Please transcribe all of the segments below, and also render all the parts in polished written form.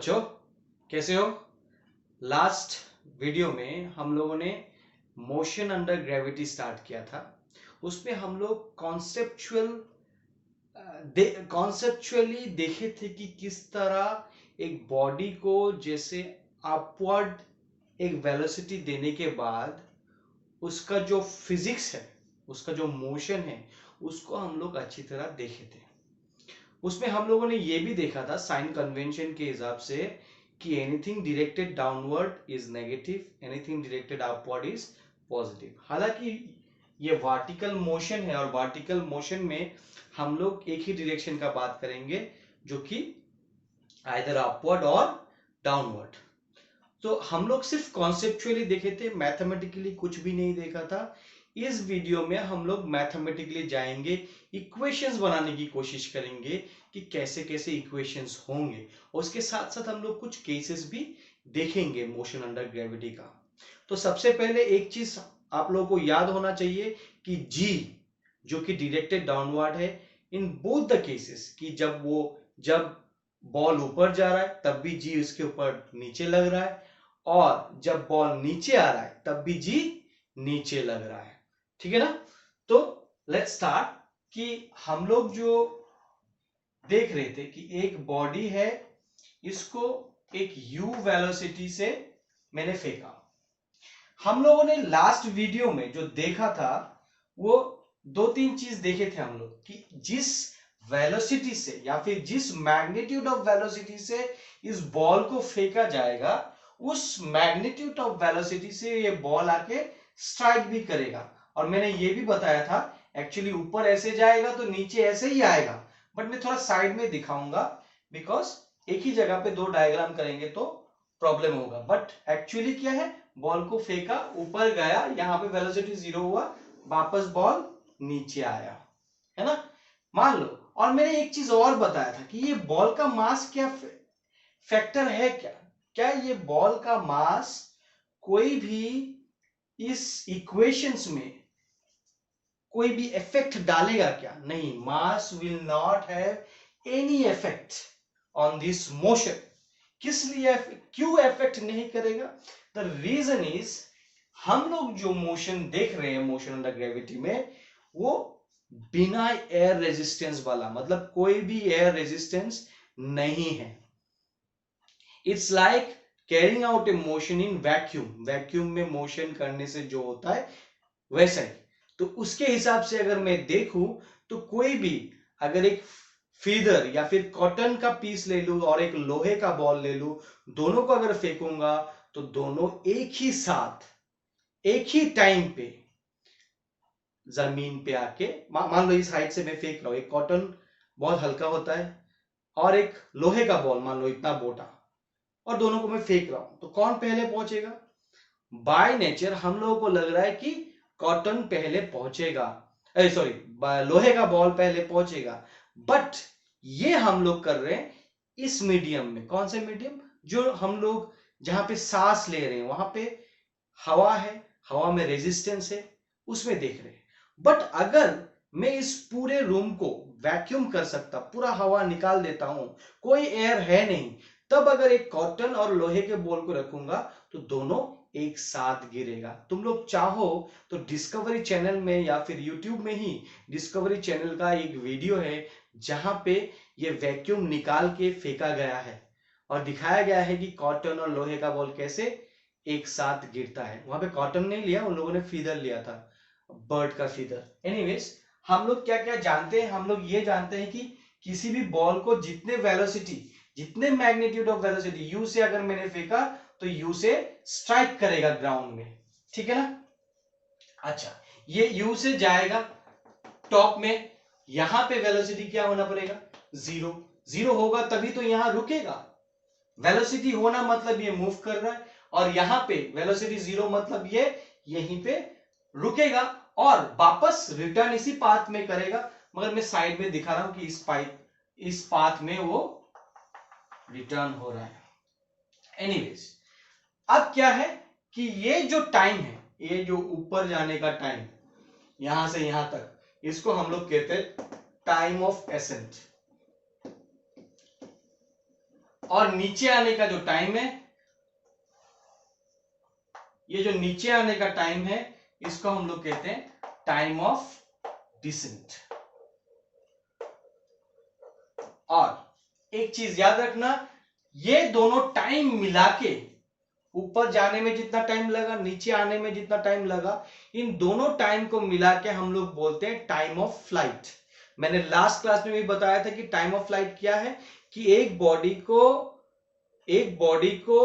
बच्चों, कैसे हो? लास्ट वीडियो में हम लोगों ने मोशन अंडर ग्रेविटी स्टार्ट किया था। उसमें हम लोग कॉन्सेप्चुअली देखे थे कि किस तरह एक बॉडी को जैसे अपवर्ड एक वेलोसिटी देने के बाद उसका जो फिजिक्स है, उसका जो मोशन है, उसको हम लोग अच्छी तरह देखे थे। उसमें हम लोगों ने ये भी देखा था साइन कन्वेंशन के हिसाब से कि anything directed downward is negative, anything directed upward is positive. हालांकि ये वर्टिकल मोशन है और वर्टिकल मोशन में हम लोग एक ही डायरेक्शन का बात करेंगे, जो कि आइदर अपवर्ड और डाउनवर्ड। तो हम लोग सिर्फ कॉन्सेप्चुअली देखे थे, मैथमेटिकली कुछ भी नहीं देखा था। इस वीडियो में हम लोग मैथमेटिकली जाएंगे, इक्वेशंस बनाने की कोशिश करेंगे कि कैसे कैसे इक्वेशंस होंगे, और उसके साथ साथ हम लोग कुछ केसेस भी देखेंगे मोशन अंडर ग्रेविटी का। तो सबसे पहले एक चीज आप लोगों को याद होना चाहिए कि जी जो कि डायरेक्टेड डाउनवर्ड है इन बोथ द केसेस, कि जब बॉल ऊपर जा रहा है तब भी जी उसके ऊपर नीचे लग रहा है, और जब बॉल नीचे आ रहा है तब भी जी नीचे लग रहा है। ठीक है ना? तो लेट्स स्टार्ट कि हम लोग जो देख रहे थे कि एक बॉडी है, इसको एक u वेलोसिटी से मैंने फेंका। हम लोगों ने लास्ट वीडियो में जो देखा था वो दो तीन चीज देखे थे हम लोग, कि जिस वेलोसिटी से या फिर जिस मैग्नीट्यूड ऑफ वेलोसिटी से इस बॉल को फेंका जाएगा, उस मैग्नीट्यूड ऑफ वेलोसिटी से ये बॉल आके स्ट्राइक भी करेगा। और मैंने ये भी बताया था एक्चुअली ऊपर ऐसे जाएगा तो नीचे ऐसे ही आएगा, बट मैं थोड़ा साइड में दिखाऊंगा, बिकॉज एक ही जगह पे दो डायग्राम करेंगे तो प्रॉब्लम होगा। बट एक्चुअली क्या है, बॉल को फेंका, ऊपर गया, यहाँ पे वेलोसिटी 0 हुआ, वापस बॉल नीचे आया, है ना? मान लो। और मैंने एक चीज और बताया था कि ये बॉल का मास क्या फैक्टर है, क्या ये बॉल का मास कोई भी इस इक्वेशंस में कोई भी इफेक्ट डालेगा क्या? नहीं, mass will not have any effect on this motion. किस लिए, क्यों इफेक्ट नहीं करेगा? द रीजन इज, हम लोग जो मोशन देख रहे हैं मोशन अंडर ग्रेविटी में, वो बिना एयर रेजिस्टेंस वाला, मतलब कोई भी एयर रेजिस्टेंस नहीं है। It's like carrying out A motion in vacuum. Vacuum में मोशन करने से जो होता है वैसा ही। तो उसके हिसाब से अगर मैं देखूं तो कोई भी अगर एक फीदर या फिर कॉटन का पीस ले लूं और एक लोहे का बॉल ले लूं, दोनों को अगर फेंकूंगा तो दोनों एक ही साथ एक ही टाइम पे जमीन पे आके, मान लो इस हाइट से मैं फेंक रहा हूं, एक कॉटन बहुत हल्का होता है और एक लोहे का बॉल मान लो इतना मोटा, और दोनों को मैं फेंक रहा हूं, तो कौन पहले पहुंचेगा? बाय नेचर हम लोगों को लग रहा है कि कॉटन पहले पहुंचेगा, सॉरी, लोहे का बॉल पहले पहुंचेगा। बट ये हम लोग कर रहे हैं इस मीडियम में। कौन से मीडियम? जो हम लोग जहां पे सांस ले रहे हैं वहां पे हवा है, हवा में रेजिस्टेंस है, उसमें देख रहे हैं। बट अगर मैं इस पूरे रूम को वैक्यूम कर सकता, पूरा हवा निकाल देता हूं, कोई एयर है नहीं, तब अगर एक कॉटन और लोहे के बॉल को रखूंगा तो दोनों एक साथ गिरेगा। तुम लोग चाहो तो डिस्कवरी चैनल में या फिर यूट्यूब में ही डिस्कवरी चैनल का एक वीडियो है जहां पे ये वैक्यूम निकाल के फेंका गया है और दिखाया गया है कि कॉटन और लोहे का बॉल कैसे एक साथ गिरता है। वहां पे कॉटन नहीं लिया, उन लोगों ने फीदर लिया था, बर्ड का फीदर। एनीवेज, हम लोग क्या क्या जानते हैं? हम लोग ये जानते हैं कि किसी भी बॉल को जितने वेलोसिटी, जितने मैग्नीट्यूड ऑफ वेलोसिटी यू से अगर मैंने फेंका तो यू से स्ट्राइक करेगा ग्राउंड में। ठीक है ना? अच्छा, ये यू से जाएगा टॉप में, यहां पे वेलोसिटी क्या होना पड़ेगा? 0। 0 होगा तभी तो यहां रुकेगा। वेलोसिटी होना मतलब ये मूव कर रहा है, और यहां पे वेलोसिटी 0 मतलब ये यहीं पे रुकेगा और वापस रिटर्न इसी पाथ में करेगा। मगर मैं साइड में दिखा रहा हूं कि इस पाथ में वो रिटर्न हो रहा है। एनीवेज, अब क्या है कि ये जो टाइम है, ये जो ऊपर जाने का टाइम यहां से यहां तक, इसको हम लोग कहते हैं टाइम ऑफ एसेंट। और नीचे आने का जो टाइम है, ये जो नीचे आने का टाइम है, इसको हम लोग कहते हैं टाइम ऑफ डिसेंट। और एक चीज याद रखना, ये दोनों टाइम मिला के, ऊपर जाने में जितना टाइम लगा, नीचे आने में जितना टाइम लगा, इन दोनों टाइम को मिला के हम लोग बोलते हैं टाइम ऑफ फ्लाइट। मैंने लास्ट क्लास में भी बताया था कि टाइम ऑफ फ्लाइट क्या है, कि एक बॉडी को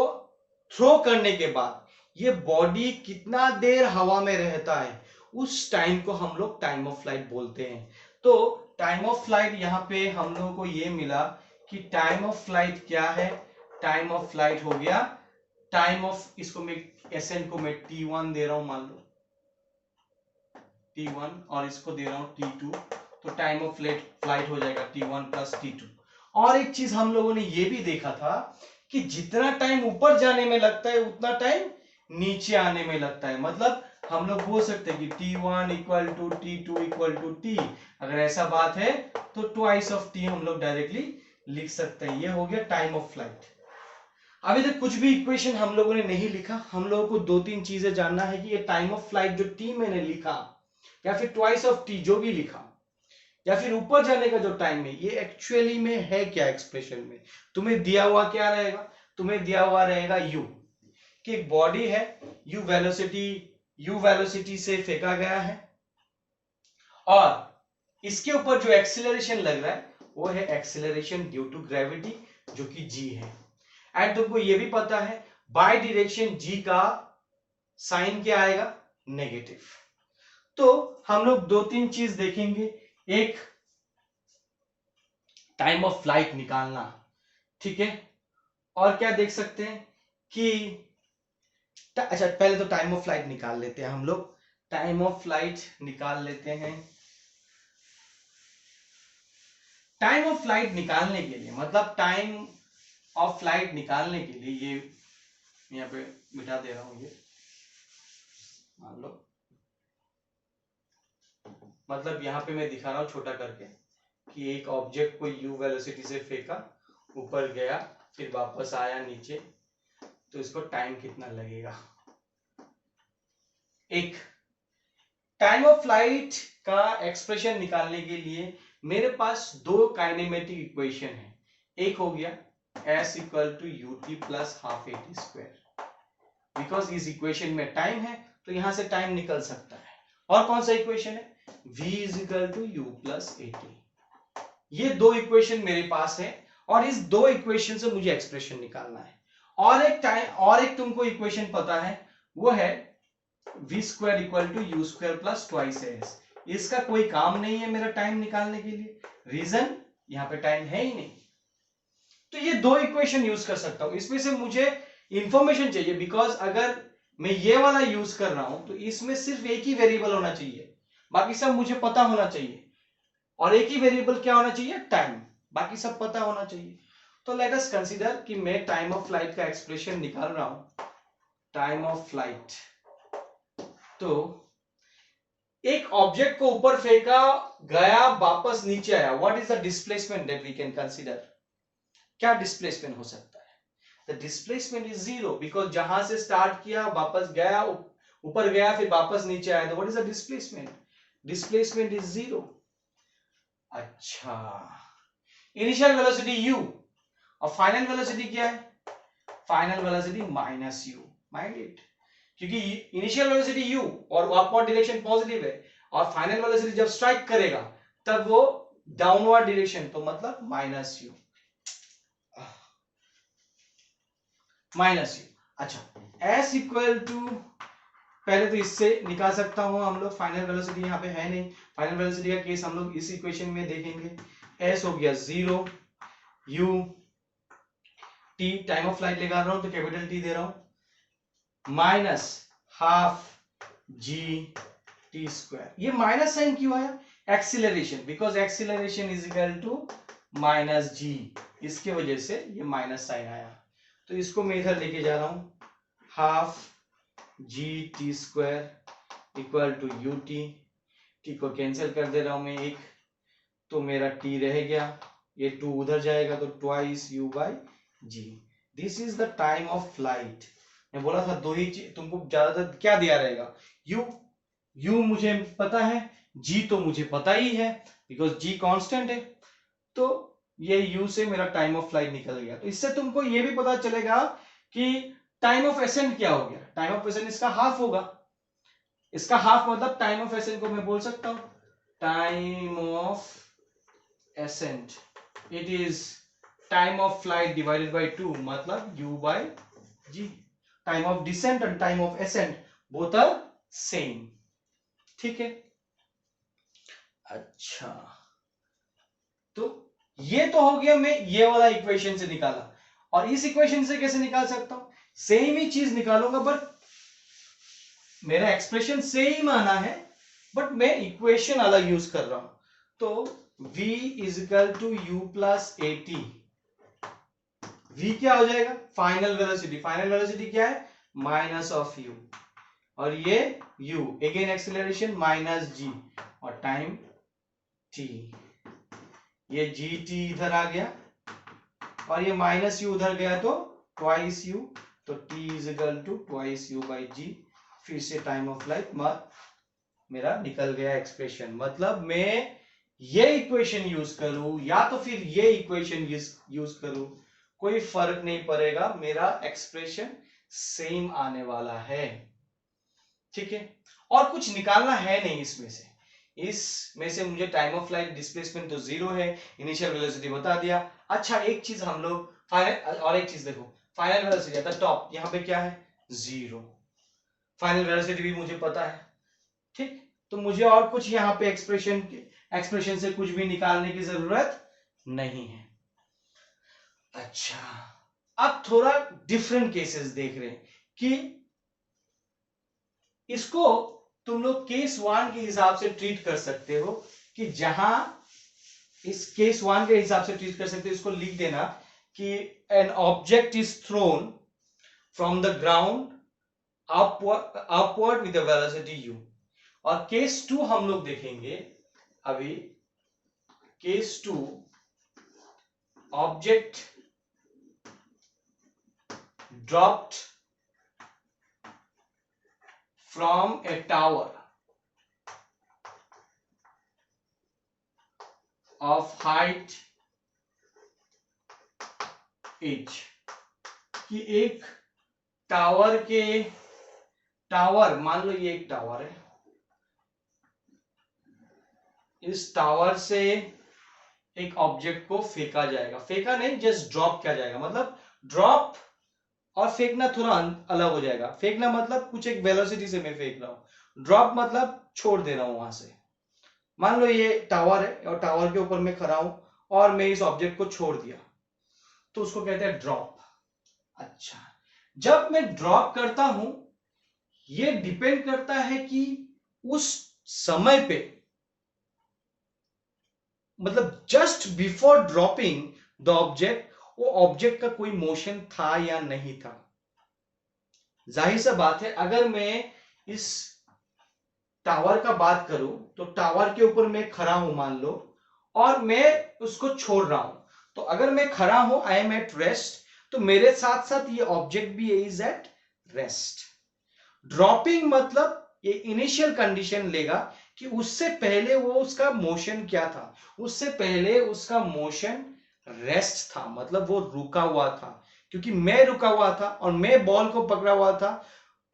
थ्रो करने के बाद ये बॉडी कितना देर हवा में रहता है, उस टाइम को हम लोग टाइम ऑफ फ्लाइट बोलते हैं। तो टाइम ऑफ फ्लाइट यहां पे हम लोगों को ये मिला कि टाइम ऑफ फ्लाइट क्या है। टाइम ऑफ फ्लाइट हो गया टाइम ऑफ, इसको मैं एसएन को मैं T1 दे रहा हूं, मान लो T1, और इसको दे रहा हूं T2, तो टाइम ऑफ फ्लाइट हो जाएगा T1 प्लस T2। और एक चीज हम लोगों ने ये भी देखा था कि जितना टाइम ऊपर जाने में लगता है उतना टाइम नीचे आने में लगता है। मतलब हम लोग बोल सकते हैं कि T1 equal to T2 equal to T। अगर ऐसा बात है तो ट्वाइस ऑफ T हम लोग डायरेक्टली लिख सकते हैं। ये हो गया टाइम ऑफ फ्लाइट। अभी तक कुछ भी इक्वेशन हम लोगों ने नहीं लिखा। हम लोगों को दो तीन चीजें जानना है कि ये टाइम ऑफ फ्लाइट जो T मैंने लिखा, या फिर ट्वाइस ऑफ T जो भी लिखा, या फिर ऊपर जाने का जो टाइम है, ये एक्चुअली में है क्या एक्सप्रेशन में। तुम्हें दिया हुआ क्या रहेगा, तुम्हें दिया हुआ रहेगा u, कि एक बॉडी है, u वेलोसिटी से फेंका गया है, और इसके ऊपर जो एक्सीलरेशन लग रहा है वो है एक्सीलरेशन ड्यू टू ग्रेविटी, जो कि g है। एंड तुमको ये भी पता है बाय डायरेक्शन g का साइन क्या आएगा, नेगेटिव। तो हम लोग दो तीन चीज देखेंगे। एक, टाइम ऑफ फ्लाइट निकालना, ठीक है। और क्या देख सकते हैं कि अच्छा, पहले तो टाइम ऑफ फ्लाइट निकाल लेते हैं हम लोग। टाइम ऑफ फ्लाइट निकाल लेते हैं। टाइम ऑफ फ्लाइट निकालने के लिए, मतलब टाइम ऑफ फ्लाइट निकालने के लिए, ये यहाँ पे मिटा दे रहा हूं, ये मान लो, मतलब यहां पे मैं दिखा रहा हूं छोटा करके कि एक ऑब्जेक्ट को u वेलोसिटी से फेंका, ऊपर गया, फिर वापस आया नीचे, तो इसको टाइम कितना लगेगा। एक टाइम ऑफ फ्लाइट का एक्सप्रेशन निकालने के लिए मेरे पास दो काइनेमेटिक इक्वेशन है। एक हो गया s equal to ut plus half at square, because इस इक्वेशन में टाइम है तो यहां से टाइम निकल सकता है। और कौन सा इक्वेशन है, v is equal to u plus at। ये दो इक्वेशन मेरे पास है, और इस दो इक्वेशन से मुझे एक्सप्रेशन निकालना है। और एक तुमको इक्वेशन पता है, वो है v square equal to u square plus twice S. इसका कोई काम नहीं है मेरा टाइम निकालने के लिए, रीजन यहां पे टाइम है ही नहीं। तो ये दो इक्वेशन यूज कर सकता हूं, इसमें से मुझे इंफॉर्मेशन चाहिए, बिकॉज अगर मैं ये वाला यूज कर रहा हूं तो इसमें सिर्फ एक ही वेरिएबल होना चाहिए, बाकी सब मुझे पता होना चाहिए। और एक ही वेरिएबल क्या होना चाहिए, टाइम, बाकी सब पता होना चाहिए। तो लेट अस कंसीडर कि मैं टाइम ऑफ फ्लाइट का एक्सप्रेशन निकाल रहा हूं। टाइम ऑफ फ्लाइट, तो एक ऑब्जेक्ट को ऊपर फेंका गया, वापस नीचे आया, what is the displacement that we can consider. क्या डिस्प्लेसमेंट हो सकता है, the displacement is zero, because जहां से स्टार्ट किया वापस गया, ऊपर गया, फिर वापस नीचे आया, तो what is the displacement, displacement is zero. अच्छा, इनिशियल वेलोसिटी u और फाइनल वेलोसिटी क्या है, final velocity minus u, mind it, क्योंकि इनिशियल वेलोसिटी u और अपवर्ड डायरेक्शन पॉजिटिव है, और फाइनल वेलोसिटी जब स्ट्राइक करेगा तब वो डाउनवर्ड डायरेक्शन, तो मतलब माइनस u, माइनस u। अच्छा, s इक्वल टू, पहले तो इससे निकाल सकता हूं हम लोग, फाइनल वेलोसिटी यहाँ पे है नहीं, फाइनल वेलोसिटी का केस हम लोग इस इक्वेशन में देखेंगे। s हो गया 0, u t, time of flight लगा रहा हूं तो कैपिटल T दे रहा हूं, minus half g t square. ये माइनस साइन क्यों आया, acceleration, because acceleration is equal to minus g, इसके वजह से ये माइनस साइन आया। तो इसको मैं इधर लेके जा रहा हूं, half G T square equal to you T को कैंसिल कर दे रहा हूं मैं एक, तो मेरा टी रह गया, ये टू उधर जाएगा तो twice u by g. This is the time of flight. मैं बोला था दो ही चीज तुमको ज्यादातर क्या दिया रहेगा, यू, यू मुझे पता है, जी तो मुझे पता ही है बिकॉज जी कांस्टेंट है, तो ये यू से मेरा टाइम ऑफ फ्लाइट निकल गया। तो इससे तुमको ये भी पता चलेगा कि टाइम ऑफ एसेंट क्या हो गया। टाइम ऑफ एसेंट इसका हाफ होगा, इसका हाफ मतलब टाइम ऑफ एसेंट को मैं बोल सकता हूं time of ascent, it is time of flight divided by 2 मतलब u by g। Time of descent and time of ascent both are same. ठीक है, अच्छा तो ये तो हो गया, मैं ये वाला इक्वेशन से निकाला। और इस इक्वेशन से कैसे निकाल सकता हूं, सेम ही चीज निकालूंगा बट मेरा एक्सप्रेशन सेम आना है बट मैं इक्वेशन अलग यूज कर रहा हूं। तो v is equal to u plus a t. v क्या हो जाएगा, फाइनल वेलोसिटी, फाइनल वेलोसिटी क्या है माइनस ऑफ u, और ये u again acceleration minus g और टाइम t, ये gt इधर आ गया और ये माइनस u उधर गया तो ट्वाइस u, तो t is equal to twice u by g। फिर से टाइम ऑफ फ्लाइट मेरा निकल गया एक्सप्रेशन। मतलब मैं ये इक्वेशन यूज करूं या तो फिर ये इक्वेशन यूज करूं, कोई फर्क नहीं पड़ेगा, मेरा एक्सप्रेशन सेम आने वाला है। ठीक है, और कुछ निकालना है नहीं इसमें से, इसमें से मुझे टाइम ऑफ फ्लाइट डिस्प्लेसमेंट तो जीरो है, इनिशियल वेलोसिटी बता दिया। अच्छा एक चीज हम लोग फाइनल, और एक चीज देखो, final velocity at the top यहाँ पे क्या है जीरो, फाइनल वेलोसिटी भी मुझे पता है। ठीक, तो मुझे और कुछ यहाँ पे एक्सप्रेशन से कुछ भी निकालने की जरूरत नहीं है। अच्छा अब थोड़ा डिफरेंट केसेस देख रहे हैं कि इसको तुम लोग केस वन के हिसाब से ट्रीट कर सकते हो, कि जहां इस केस वन के हिसाब से ट्रीट कर सकते हो, इसको लिख देना कि an object is thrown from the ground upward with the velocity u। और केस टू हम लोग देखेंगे अभी, case two object dropped from a tower of height h, कि एक टावर मान लो ये एक टावर है, इस टावर से एक ऑब्जेक्ट को फेंका जाएगा, फेंका नहीं जस्ट ड्रॉप किया जाएगा, मतलब ड्रॉप और फेंकना थोड़ा अलग हो जाएगा। फेंकना मतलब कुछ एक वेलोसिटी से मैं फेंक रहा हूं, ड्रॉप मतलब छोड़ दे रहा हूं वहां से। मान लो ये टावर है और टावर के ऊपर मैं खड़ा हूं और मैं इस ऑब्जेक्ट को छोड़ दिया, तो उसको कहते हैं ड्रॉप। अच्छा जब मैं ड्रॉप करता हूं, ये डिपेंड करता है कि उस समय पे, मतलब just before dropping the object, वो ऑब्जेक्ट का कोई मोशन था या नहीं था। जाहिर सा बात है अगर मैं इस टावर का बात करूं तो टावर के ऊपर मैं खड़ा हूं मान लो, और मैं उसको छोड़ रहा हूं, तो अगर मैं खड़ा हूं आई एम एट रेस्ट, तो मेरे साथ साथ ये ऑब्जेक्ट भी इज एट रेस्ट। ड्रॉपिंग मतलब ये इनिशियल कंडीशन लेगा कि उससे पहले वो उसका मोशन क्या था, उससे पहले उसका मोशन रेस्ट था, मतलब वो रुका हुआ था। क्योंकि मैं रुका हुआ था और मैं बॉल को पकड़ा हुआ था,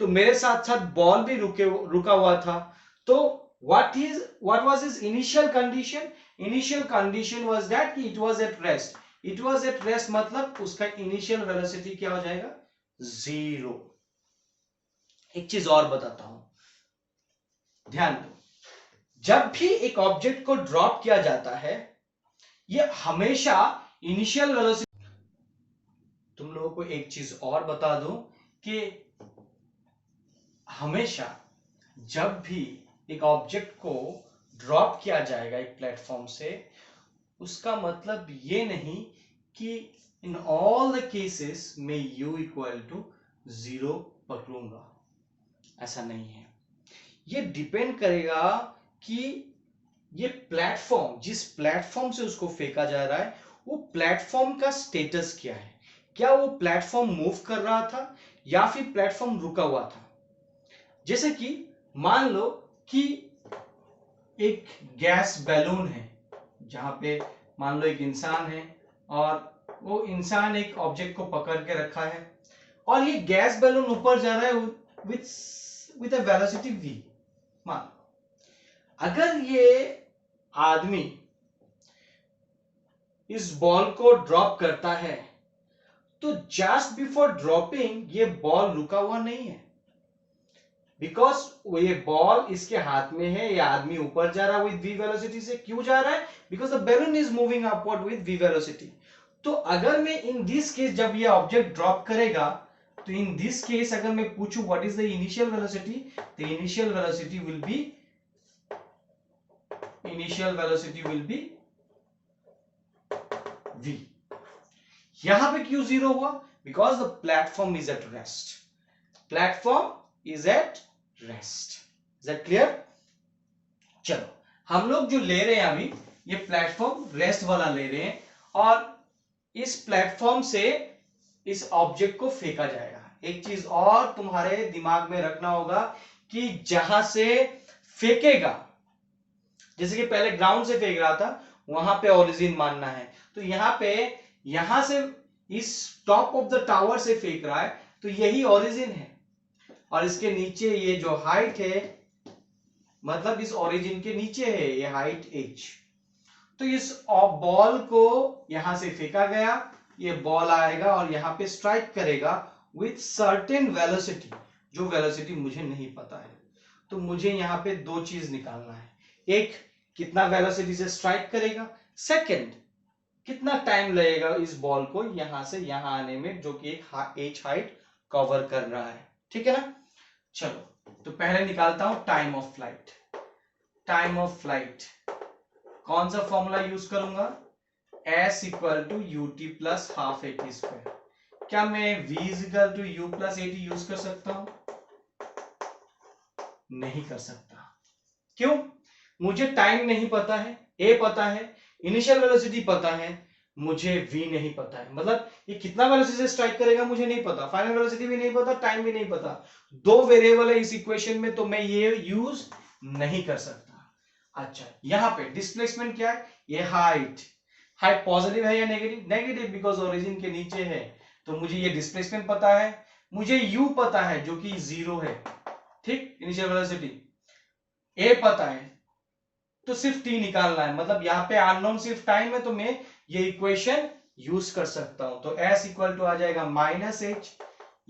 तो मेरे साथ साथ बॉल भी रुका हुआ था। तो what was his initial condition? Initial condition was that कि it was at rest, it was at rest मतलब उसका इनिशियल वेलोसिटी क्या हो जाएगा जीरो। एक चीज और बताता हूं, ध्यान दो, जब भी एक ऑब्जेक्ट को ड्रॉप किया जाता है, ये हमेशा इनिशियल वेलोसिटी। तुम लोगों को एक चीज और बता दूं कि हमेशा जब भी एक ऑब्जेक्ट को ड्रॉप किया जाएगा एक प्लेटफॉर्म से, उसका मतलब ये नहीं कि इन ऑल द केसेस में u इक्वल टू जीरो पकड़ूंगा, ऐसा नहीं है। ये डिपेंड करेगा कि ये प्लेटफॉर्म, जिस प्लेटफॉर्म से उसको फेंका जा रहा है, वो प्लेटफॉर्म का स्टेटस क्या है। क्या वो प्लेटफॉर्म मूव कर रहा था या फिर प्लेटफॉर्म रुका हुआ था। जैसे कि मान लो कि एक गैस बैलून है, जहां पे मान लो एक इंसान है और वो इंसान एक ऑब्जेक्ट को पकड़ के रखा है और ये गैस बैलून ऊपर जा रहा है विथ अ वेलोसिटी v। मान अगर ये आदमी इस बॉल को ड्रॉप करता है तो जस्ट बिफोर ड्रॉपिंग ये बॉल रुका हुआ नहीं है, बिकॉज ये बॉल इसके हाथ में है, ये आदमी ऊपर जा रहा है विद v वेलोसिटी से। क्यों जा रहा है? Because the balloon is moving upward with v velocity. तो अगर मैं इन दिस केस जब ये ऑब्जेक्ट ड्रॉप करेगा, तो इन दिस केस अगर मैं पूछूं what is the initial velocity, the initial velocity will be v। यहां पे क्यों जीरो हुआ? Because the platform is at rest. Platform is at rest. Is that clear? चलो हम लोग जो ले रहे हैं अभी, ये प्लेटफॉर्म रेस्ट वाला ले रहे हैं और इस प्लेटफॉर्म से इस ऑब्जेक्ट को फेंका जाएगा। एक चीज और तुम्हारे दिमाग में रखना होगा कि जहां से फेंकेगा, जैसे कि पहले ग्राउंड से फेंक रहा था, वहां पे ओरिजिन मानना है। तो यहां से इस टॉप ऑफ द टावर से फेंक रहा है, तो यही ओरिजिन है और इसके नीचे ये जो हाइट है, मतलब इस ओरिजिन के नीचे है ये हाइट h। तो इस बॉल को यहां से फेंका गया, ये बॉल आएगा और यहां पे स्ट्राइक करेगा विथ सर्टेन वेलोसिटी, जो वेलोसिटी मुझे नहीं पता है। तो मुझे यहां पे दो चीज निकालना है, एक कितना वेलोसिटी से स्ट्राइक करेगा, सेकंड कितना टाइम लगेगा इस बॉल को यहां से यहां आने में, जो कि एक h हाइट कवर कर रहा है। ठीक है ना? चलो तो पहले निकालता हूं time of flight. Time of flight कौन सा फॉर्मूला यूज करूंगा? s equal to ut plus half at square. क्या मैं v equal to u plus at use कर सकता हूं? नहीं कर सकता। क्यों? मुझे टाइम नहीं पता है, a पता है, इनिशियल वेलोसिटी पता है, मुझे v नहीं पता है। मतलब ये कितना वेलोसिटी से स्ट्राइक करेगा मुझे नहीं पता, फाइनल वेलोसिटी भी नहीं पता, टाइम भी नहीं पता। दो वेरिएबल है इस इक्वेशन में, तो मैं ये यूज नहीं कर सकता। अच्छा, यहां पे डिस्प्लेसमेंट क्या है? ये हाइट पॉजिटिव है या नेगेटिव? नेगेटिव, बिकॉज ओरिजिन के नीचे है। तो मुझे ये डिस्प्लेसमेंट पता है, मुझे u पता है जो कि 0 है। ठीक, इनिशियल वेलोसिटी। a पता है, तो सिर्फ t निकालना है। मतलब यहाँ पे अननोन सिर्फ टाइम है, तो मैं ये इक्वेशन यूज कर सकता हूं। तो s इक्वल टू आ जाएगा -h,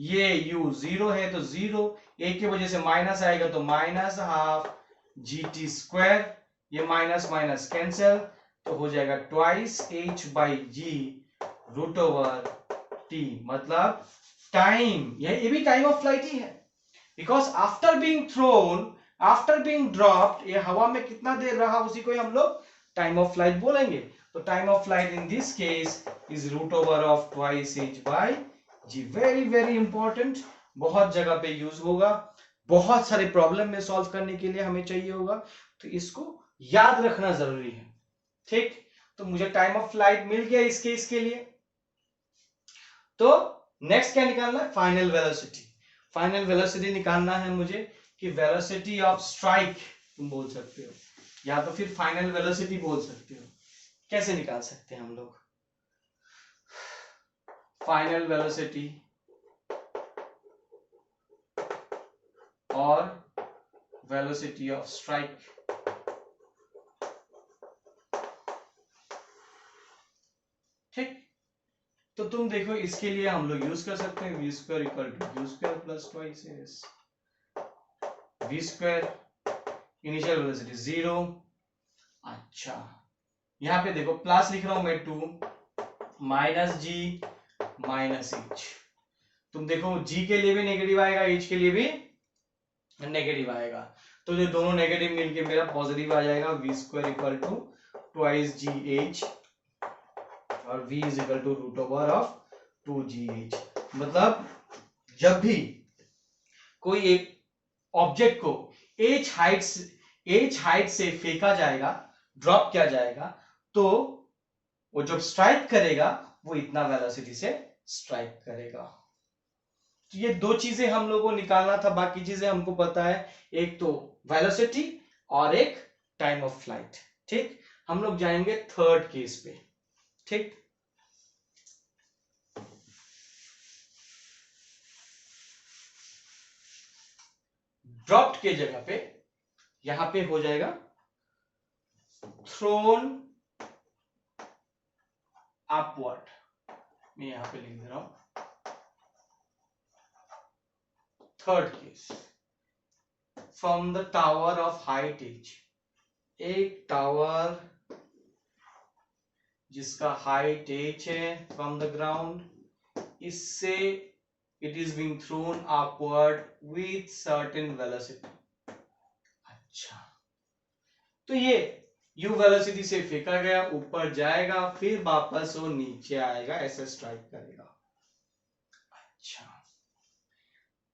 ये u 0 है तो 0, a की वजह से माइनस आएगा तो -हाफ gt स्क्वायर, ये माइनस माइनस कैंसिल, तो हो जाएगा twice h by g root over t। मतलब टाइम, ये भी टाइम ऑफ फ्लाइट ही है, because after being thrown, after being dropped, ये हवा में कितना देर रहा उसी को हम लोग टाइम ऑफ फ्लाइट बोलेंगे। तो time of flight in this case is root over of twice h by g। Very very important, बहुत जगह पे यूज होगा, बहुत सारे प्रॉब्लम में सॉल्व करने के लिए हमें चाहिए होगा, तो इसको याद रखना जरूरी है। ठीक, तो मुझे टाइम ऑफ फ्लाइट मिल गया इस केस के लिए। तो नेक्स्ट क्या निकालना है? Final velocity. फाइनल वेलोसिटी निकालना है मुझे कि वेलोसिटी ऑफ स्ट्राइक तुम बोल सकते हो, या तो फिर फाइनल वेलोसिटी बोल सकते हो। कैसे निकाल सकते हैं हम लोग? फाइनल वेलोसिटी और वेलोसिटी ऑफ स्ट्राइक। ठीक, तो तुम देखो इसके लिए हम लोग यूज कर सकते हैं v square equal to u square plus twice s। v square initial velocity 0। अच्छा, यहां पे देखो प्लस लिख रहा हूं मैं 2 माइनस g माइनस h। तुम देखो g के लिए भी नेगेटिव आएगा, h के लिए भी नेगेटिव आएगा, तो जो दोनों नेगेटिव मिलके मेरा पॉजिटिव आ जाएगा। v square equal to twice g h और v is equal to root over of 2gh। मतलब जब भी कोई एक ऑब्जेक्ट को h हाइट से फेंका जाएगा, ड्रॉप किया जाएगा, तो वो जब स्ट्राइक करेगा वो इतना वेलोसिटी से स्ट्राइक करेगा। तो ये दो चीजें हम लोगों को निकालना था, बाकी चीजें हमको पता है, एक तो वेलोसिटी और एक टाइम ऑफ फ्लाइट। ठीक, हम लोग जाएंगे थर्ड केस पे। ठीक, ड्रॉप्ड के जगह पे यहां पे हो जाएगा थ्रोन अपवर्ड। मैं यहां पे लिख दे रहा हूं third case, from the tower of height h. एक टावर जिसका हाइट एच है फ्रॉम द ग्राउंड, इससे it is being thrown upward with certain velocity. अच्छा, तो ये u वेलोसिटी से फेंका गया, ऊपर जाएगा, फिर वापस वो नीचे आएगा, ऐसे स्ट्राइक करेगा। अच्छा,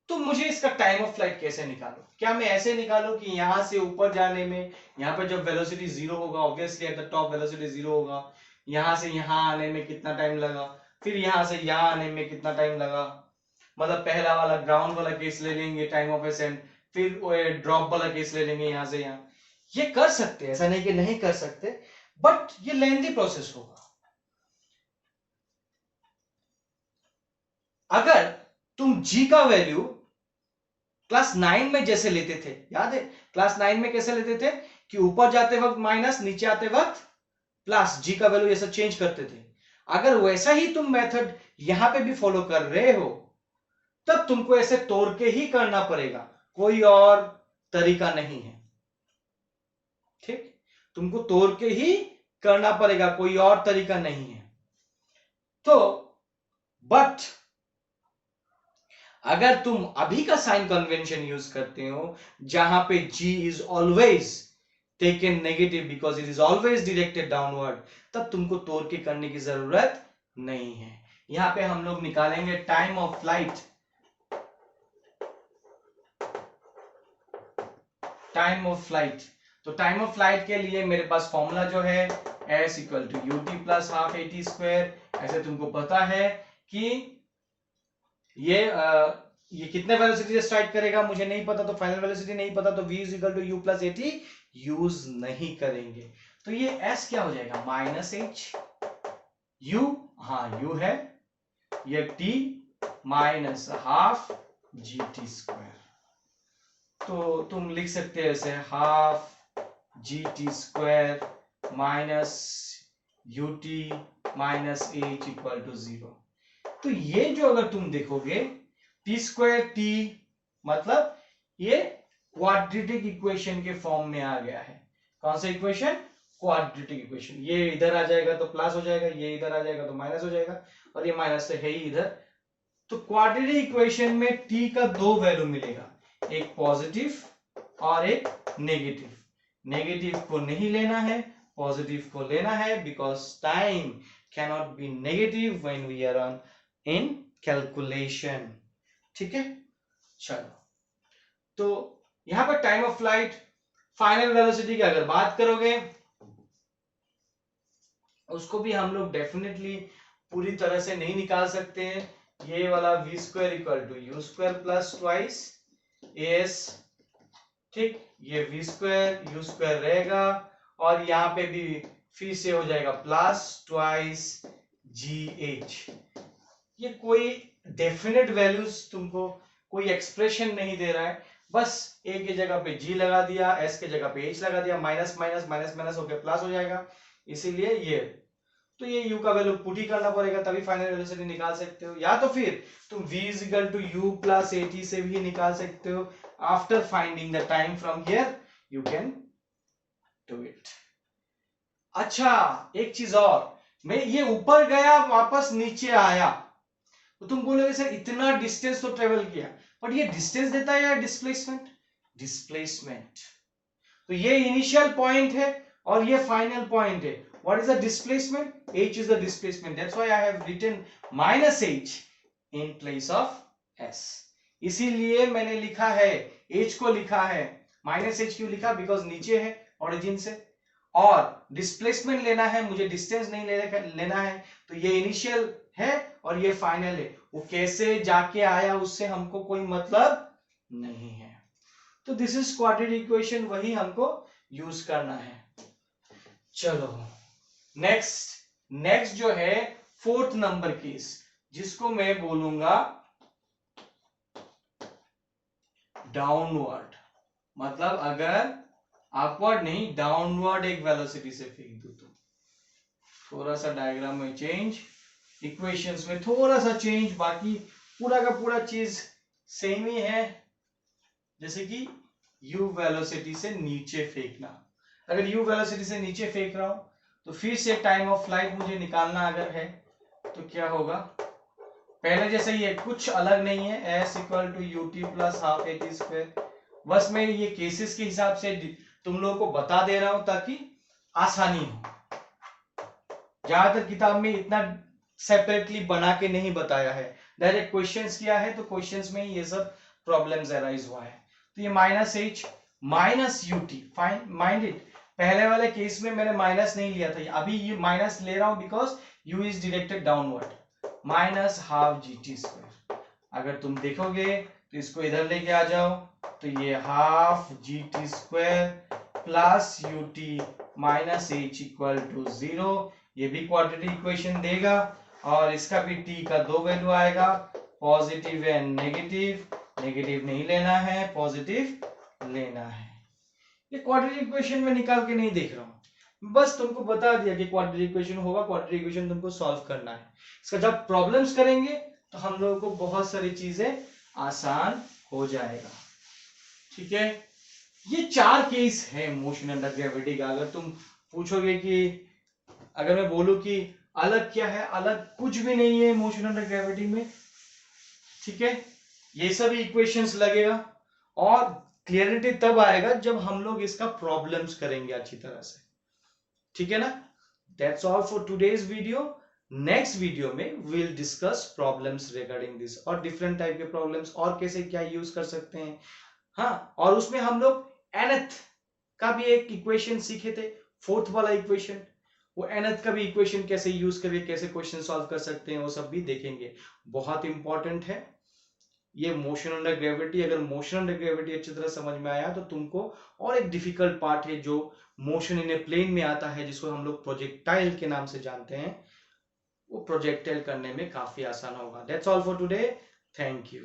तो मुझे इसका टाइम ऑफ फ्लाइट कैसे निकालूं? क्या मैं ऐसे निकालूं कि यहां से ऊपर जाने में, यहां पर जब वेलोसिटी जीरो होगा, obviously at the top velocity zero होगा, यहां से यहां आने में कितना टाइम लगा, फिर यहां से यहां आने में कितना टाइम लगा, मतलब पहला वाला ग्राउंड वाला केस ले लेंगे टाइम ऑफ असेंट, फिर ड्रॉप वाला केस ले लेंगे यहां से यहां। ये कर सकते हैं, ऐसा नहीं कि नहीं कर सकते, बट ये लेंथी प्रोसेस होगा। अगर तुम जी का वैल्यू क्लास 9 में जैसे लेते थे, याद है क्लास 9 में कैसे लेते थे कि ऊपर जाते वक्त माइनस, नीचे आते वक्त प्लस, जी का वैल्यू ऐसा चेंज करते थे। अगर वैसा ही तुम मेथड यहां पे भी फॉलो कर रहे हो, तब तुमको ऐसे तोड़ के ही करना पड़ेगा, कोई और तरीका नहीं है। ठीक, तुमको तोड़ के ही करना पड़ेगा, कोई और तरीका नहीं है। तो बट अगर तुम अभी का साइन कन्वेंशन यूज करते हो, जहां पे g is always taken negative because it is always directed downward, तब तुमको तोड़ के करने की जरूरत नहीं है। यहां पे हम लोग निकालेंगे time of flight. Time of flight, तो टाइम ऑफ फ्लाइट के लिए मेरे पास फॉर्मूला जो है s equal to you t plus half a t square. ऐसे तुमको पता है कि ये कितने वेलोसिटी से स्ट्राइक करेगा मुझे नहीं पता, तो फाइनल वेलोसिटी नहीं पता, तो v is equal to u plus a t use नहीं करेंगे। तो ये s क्या हो जाएगा, माइनस एच यू, हाँ यू है, ये t minus half G T square. तो तुम लिख सकते हैं ऐसे half G T square minus u t minus h equal to 0। तो ये जो अगर तुम देखोगे टी स्क्वायर टी, मतलब ये क्वाड्रेटिक इक्वेशन के फॉर्म में आ गया है। कौन सा इक्वेशन, क्वाड्रेटिक इक्वेशन। ये इधर आ जाएगा तो प्लस हो जाएगा, ये इधर आ जाएगा तो माइनस हो जाएगा, और ये माइनस तो है ही इधर। तो क्वाड्रेटिक इक्वेशन में टी का दो वैल्यू मिलेगा, एक पॉजिटिव और एक नेगेटिव। नेगेटिव को नहीं लेना है, पॉजिटिव को लेना है, because time cannot be negative when we are on in calculation. ठीक है, चलो, तो यहां पर time of flight, final velocity की अगर बात करोगे, उसको भी हम लोग डेफिनेटली पूरी तरह से नहीं निकाल सकते हैं। ये वाला v square equal to u square plus twice s, ठीक, ये वी स्क्वायर यू स्क्वायर रहेगा, और यहां पे भी फिर से हो जाएगा प्लस ट्वाइस जी एच। ये कोई डेफिनेट वैल्यूज तुमको कोई एक्सप्रेशन नहीं दे रहा है, बस ए की जगह पे जी लगा दिया, एस की जगह पे एच लगा दिया, माइनस माइनस माइनस माइनस होकर प्लस हो जाएगा, इसीलिए ये। तो ये u का वैल्यू पुट ही करना पड़ेगा, तभी फाइनल वेलोसिटी निकाल सकते हो, या तो फिर तुम v is equal to u plus at से भी निकाल सकते हो। After finding the time from here you can do it. अच्छा, एक चीज और, मैं ये ऊपर गया वापस नीचे आया, तो तुम बोलोगे सर इतना डिस्टेंस तो ट्रेवल किया, बट ये डिस्टेंस देता है या डिस्प्लेसमेंट, डिस्प्लेसमेंट। तो ये इनिशियल पॉइंट है और ये फाइनल पॉइंट है। What is the displacement? H is the displacement. That's why I have written minus h in place of s. इसीलिए मैंने लिखा है, h को लिखा है माइनस h क्यों लिखा, बिकॉज नीचे है ओरिजिन से, और डिस्प्लेसमेंट लेना है मुझे, डिस्टेंस नहीं लेना है, तो ये इनिशियल है और ये फाइनल है। वो कैसे जाके आया उससे हमको कोई मतलब नहीं है। तो दिस इज क्वाड्रेटिक इक्वेशन, वही हमको यूज करना है। चलो नेक्स्ट जो है फोर्थ नंबर केस, जिसको मैं बोलूंगा डाउनवर्ड। मतलब अगर अपवर्ड नहीं, डाउनवर्ड एक वेलोसिटी से फेंक दो तो थोड़ा सा डायग्राम में चेंज, इक्वेशंस में थोड़ा सा चेंज, बाकी पूरा का पूरा चीज सेम ही है। जैसे कि u वेलोसिटी से नीचे फेंकना, अगर u वेलोसिटी से नीचे फेंक रहा हूं तो फिर से टाइम ऑफ फ्लाइट मुझे निकालना अगर है तो क्या होगा, पहले जैसे ये कुछ अलग नहीं है, s equal to you t plus half a t square. बस मैं ये केसेस के हिसाब से तुम लोगों को बता दे रहा हूं ताकि आसानी हो। ज्यादातर किताब में इतना सेपरेटली बना के नहीं बताया है, डायरेक्ट क्वेश्चंस किया है तो क्वेश्चंस में ये सब प्रॉब्लम्स अराइज हुआ है। तो ये minus H minus u T, mind it, पहले वाले केस में मैंने माइनस नहीं लिया था, अभी ये माइनस ले रहा हूं because u is directed downward, minus half G T square. अगर तुम देखोगे तो इसको इधर लेके आ जाओ तो ये half G T square plus u t minus h equal to 0, ये भी क्वाड्रेटिक इक्वेशन देगा और इसका भी t का 2 वैल्यू आएगा, पॉजिटिव एंड नेगेटिव, नेगेटिव नहीं लेना है, पॉजिटिव लेना है। ये क्वाड्रेटिक इक्वेशन में निकाल के नहीं देख रहा हूं, बस तुमको बता दिया कि क्वाड्रेटिक इक्वेशन होगा, क्वाड्रेटिक इक्वेशन तुमको सॉल्व करना है। इसका जब प्रॉब्लम्स करेंगे तो हम लोगों को बहुत सारी चीजें आसान हो जाएगा। ठीक है, ये 4 केस है मोशन अंडर ग्रेविटी का। अगर तुम पूछोगे कि अगर मैं बोलूं कि अलग क्या है, अलग कुछ भी नहीं है मोशन अंडर ग्रेविटी में। ठीक है, ये सभी इक्वेशंस लगेगा और क्लियरिटी तब आएगा जब हम लोग इसका प्रॉब्लम्स करेंगे अच्छी तरह से। ठीक है ना, that's all for today's video. Next video में will discuss problems regarding this और डिफरेंट टाइप के प्रॉब्लम्स और कैसे क्या यूज कर सकते हैं। हाँ, और उसमें हम लोग nth का भी एक इक्वेशन सीखे थे, फोर्थ वाला इक्वेशन, वो nth का भी इक्वेशन कैसे यूज करके कैसे क्वेश्चन सॉल्व कर सकते हैं वो सब भी देखेंगे। बहुत इंपॉर्टेंट है ये मोशन अंडर ग्रेविटी। अगर मोशन अंडर ग्रेविटी अच्छी तरह समझ में आया तो तुमको, और एक डिफिकल्ट पार्ट है जो मोशन इन ए प्लेन में आता है जिसको हम लोग प्रोजेक्टाइल के नाम से जानते हैं, वो प्रोजेक्टाइल करने में काफी आसान होगा। That's all for today, thank you.